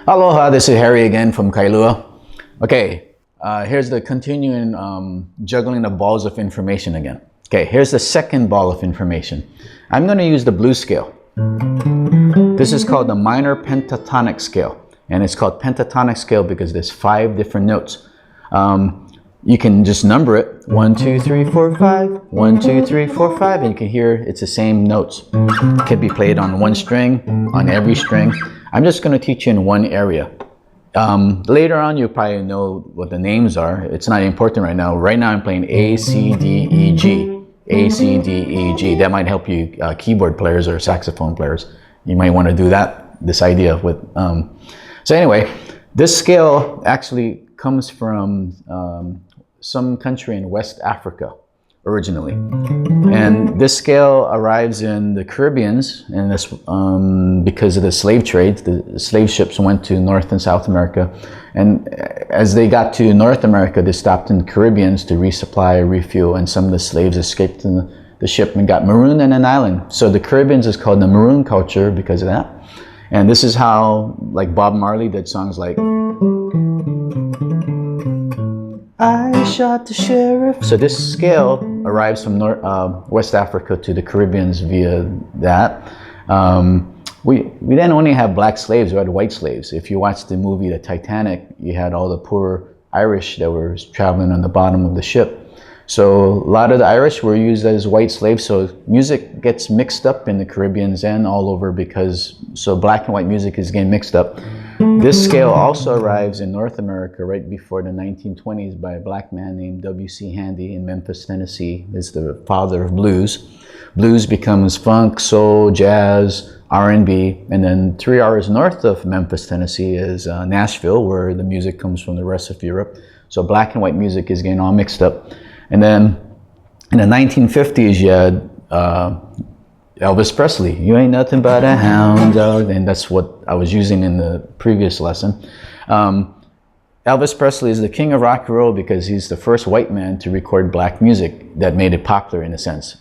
Aloha, this is Harry again from Kailua. Okay, here's the continuing juggling the balls of information again. Okay, here's the second ball of information. I'm going to use the blues scale. This is called the minor pentatonic scale. And it's called pentatonic scale because there's 5 different notes. You can just number it 1, 2, 3, 4, 5, 1, 2, 3, 4, 5, and you can hear it's the same notes. It can be played on one string, on every string. I'm just going to teach you in one area. Later on, you'll probably know what the names are. It's not important right now. Right now, I'm playing A, C, D, E, G. A, C, D, E, G. That might help you keyboard players or saxophone players. You might want to do that, this idea with... So anyway, this scale actually comes from some country in West Africa originally. And this scale arrives in the Caribbeans, and this because of the slave trade. The slave ships went to North and South America, and as they got to North America, they stopped in the Caribbeans to resupply, refuel, and some of the slaves escaped in the ship and got marooned in an island. So the Caribbeans is called the maroon culture because of that. And this is how, like Bob Marley did songs like I shot the sheriff. So this scale arrives from West Africa to the Caribbeans via that. We then only have black slaves, we had white slaves. If you watch the movie The Titanic, you had all the poor Irish that were traveling on the bottom of the ship. So a lot of the Irish were used as white slaves, so music gets mixed up in the Caribbeans and all over so black and white music is getting mixed up. This scale also arrives in North America right before the 1920s by a black man named W.C. Handy in Memphis, Tennessee. He's the father of blues. Blues becomes funk, soul, jazz, R&B, and then 3 hours north of Memphis, Tennessee is Nashville, where the music comes from the rest of Europe. So black and white music is getting all mixed up. And then in the 1950s, you had Elvis Presley. You ain't nothing but a hound dog. And that's what I was using in the previous lesson. Elvis Presley is the king of rock and roll because he's the first white man to record black music that made it popular in a sense.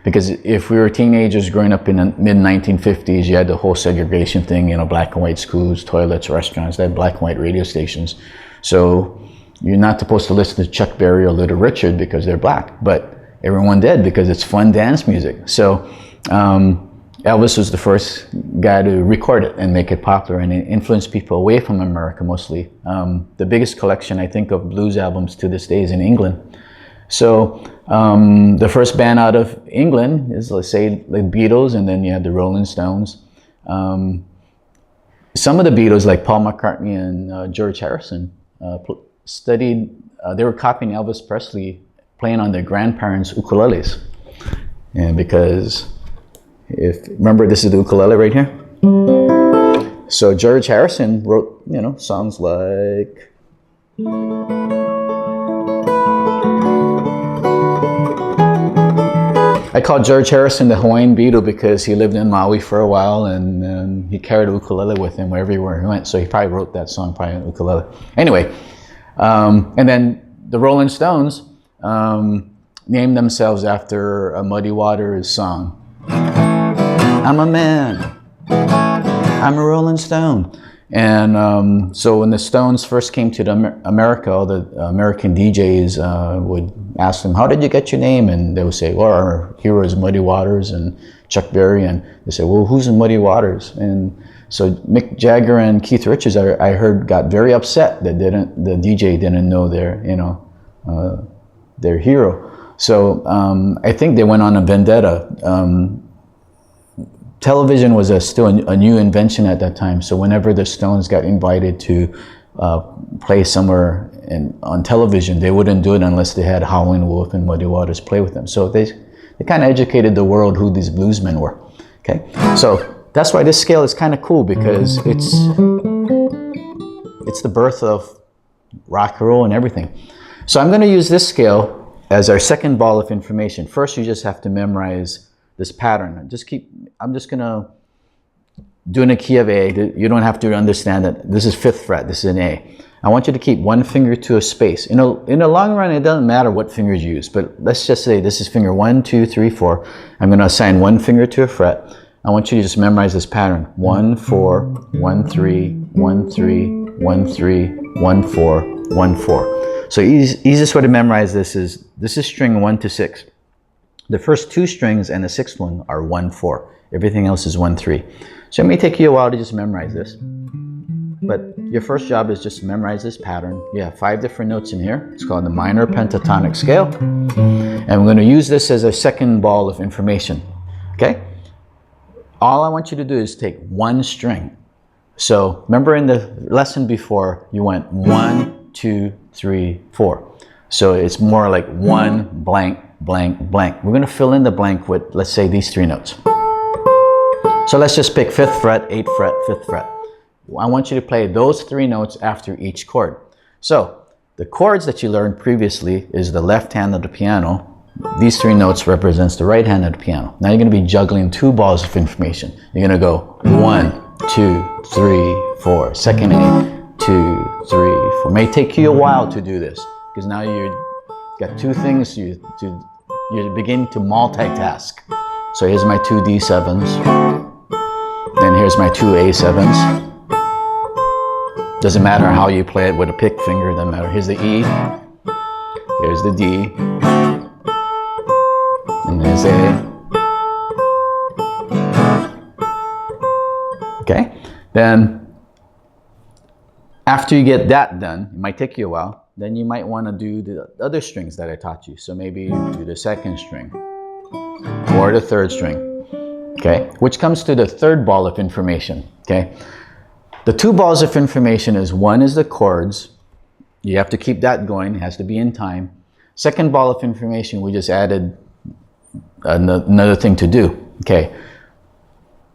Because if we were teenagers growing up in the mid-1950s, you had the whole segregation thing, you know, black and white schools, toilets, restaurants, they had black and white radio stations. So you're not supposed to listen to Chuck Berry or Little Richard because they're black, but everyone did because it's fun dance music. So Elvis was the first guy to record it and make it popular, and it influenced people away from America mostly. The biggest collection, I think, of blues albums to this day is in England. So the first band out of England is, let's say, like Beatles, and then you have the Rolling Stones. Some of the Beatles, like Paul McCartney and George Harrison, they were copying Elvis Presley playing on their grandparents' ukuleles. And because, remember this is the ukulele right here? So George Harrison wrote, you know, songs like... I call George Harrison the Hawaiian Beatle because he lived in Maui for a while and he carried a ukulele with him everywhere he went. So he probably wrote that song probably on ukulele. Anyway, and then the Rolling Stones named themselves after a Muddy Waters song. I'm a man, I'm a Rolling Stone. And so when the Stones first came to America, all the American DJs would ask them, how did you get your name? And they would say, well, our hero is Muddy Waters and Chuck Berry. And they say, well, who's in Muddy Waters? And so Mick Jagger and Keith Richards, I heard, got very upset that the DJ didn't know their hero. So I think they went on a vendetta. Television was still a new invention at that time. So whenever the Stones got invited to play somewhere on television, they wouldn't do it unless they had Howlin' Wolf and Muddy Waters play with them. So they kind of educated the world who these bluesmen were. Okay, so that's why this scale is kind of cool because it's the birth of rock and roll and everything. So I'm going to use this scale as our second ball of information. First, you just have to memorize this pattern. I'm just going to do in a key of A. You don't have to understand that this is 5th fret, this is an A. I want you to keep one finger to a space. In the long run, it doesn't matter what fingers you use, but let's just say this is finger 1, 2, 3, 4. I'm going to assign one finger to a fret. I want you to just memorize this pattern. 1, 4, 1, 3, 1, 3, 1, 3, 1, 4, 1, 4. So easiest way to memorize this is string 1 to 6. The first 2 strings and the 6th one are 1, 4. Everything else is 1, 3. So it may take you a while to just memorize this. But your first job is just to memorize this pattern. You have 5 different notes in here. It's called the minor pentatonic scale. And we're going to use this as a second ball of information. Okay? All I want you to do is take 1 string. So remember in the lesson before, you went 1, 2, 3, 4. So it's more like 1 blank, blank, blank. We're going to fill in the blank with, let's say, these 3 notes. So let's just pick 5th fret, 8th fret, 5th fret. I want you to play those 3 notes after each chord. So the chords that you learned previously is the left hand of the piano. These 3 notes represents the right hand of the piano. Now you're going to be juggling 2 balls of information. You're going to go 1, 2, 3, 4. Second 8, 2, 3, 4. It may take you a while to do this because now you've got 2 things you're beginning to multitask. So here's my 2 D7s. Then here's my 2 A7s. Doesn't matter how you play it with a pick finger, doesn't matter. Here's the E, here's the D, and there's A. Okay, then after you get that done, it might take you a while, then you might want to do the other strings that I taught you. So maybe do the 2nd string or the 3rd string, okay? Which comes to the 3rd ball of information, okay? The 2 balls of information is 1 is the chords. You have to keep that going. It has to be in time. 2nd ball of information, we just added another thing to do. Okay.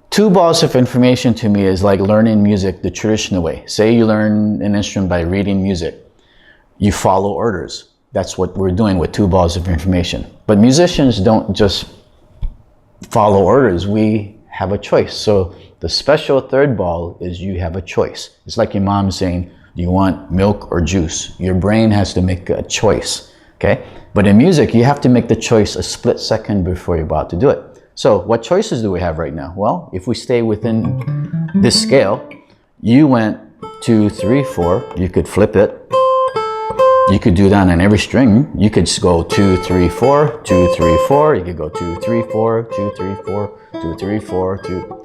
2 balls of information to me is like learning music the traditional way. Say you learn an instrument by reading music. You follow orders. That's what we're doing with 2 balls of information. But musicians don't just follow orders. We have a choice. So the special 3rd ball is you have a choice. It's like your mom saying, do you want milk or juice? Your brain has to make a choice, okay? But in music, you have to make the choice a split second before you're about to do it. So what choices do we have right now? Well, if we stay within this scale, you went 2, 3, 4. You could flip it. You could do that on every string. You could go 2, 3, 4, 2, 3, 4. You could go 2, 3, 4, 2, 3, 4, 2, 3, 4, 2.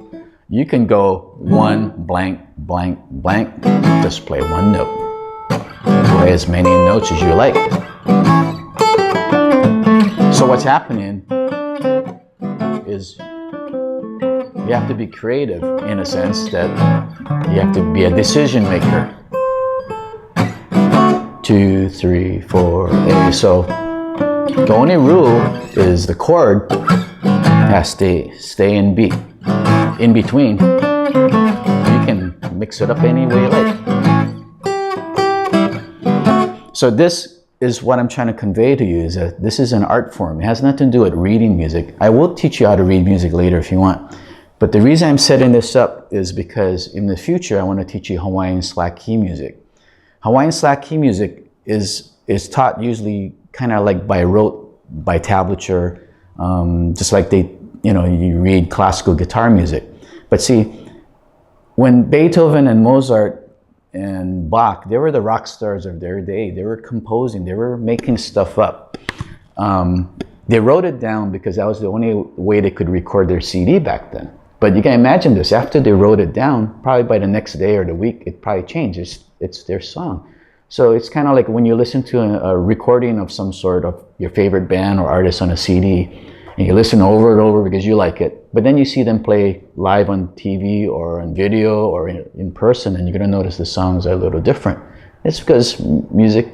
You can go 1 blank, blank, blank. Just play 1 note. Play as many notes as you like. So what's happening is you have to be creative in a sense that you have to be a decision maker. 2, 3, 4, 8. So the only rule is the chord has to stay in beat. In between, you can mix it up any way you like. So this is what I'm trying to convey to you, is that this is an art form. It has nothing to do with reading music. I will teach you how to read music later if you want. But the reason I'm setting this up is because in the future, I want to teach you Hawaiian slack key music. Hawaiian slack key music is taught usually kind of like by rote, by tablature, just like you read classical guitar music. But see, when Beethoven and Mozart and Bach, they were the rock stars of their day. They were composing, they were making stuff up. They wrote it down because that was the only way they could record their CD back then. But you can imagine this, after they wrote it down, probably by the next day or the week, it probably changed. It's their song. So it's kind of like when you listen to a recording of some sort of your favorite band or artist on a CD, and you listen over and over because you like it, but then you see them play live on TV or on video or in person, and you're going to notice the songs are a little different. It's because music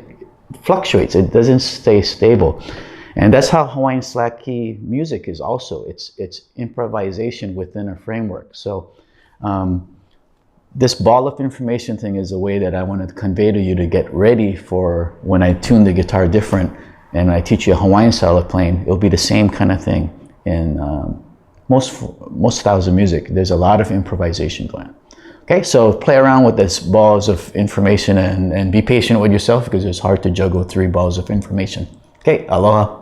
fluctuates. It doesn't stay stable. And that's how Hawaiian slack key music is also. It's improvisation within a framework. So this ball of information thing is a way that I want to convey to you to get ready for when I tune the guitar different and I teach you a Hawaiian style of playing. It'll be the same kind of thing in most styles of music. There's a lot of improvisation going on. Okay, so play around with this balls of information and be patient with yourself because it's hard to juggle 3 balls of information. Okay, aloha.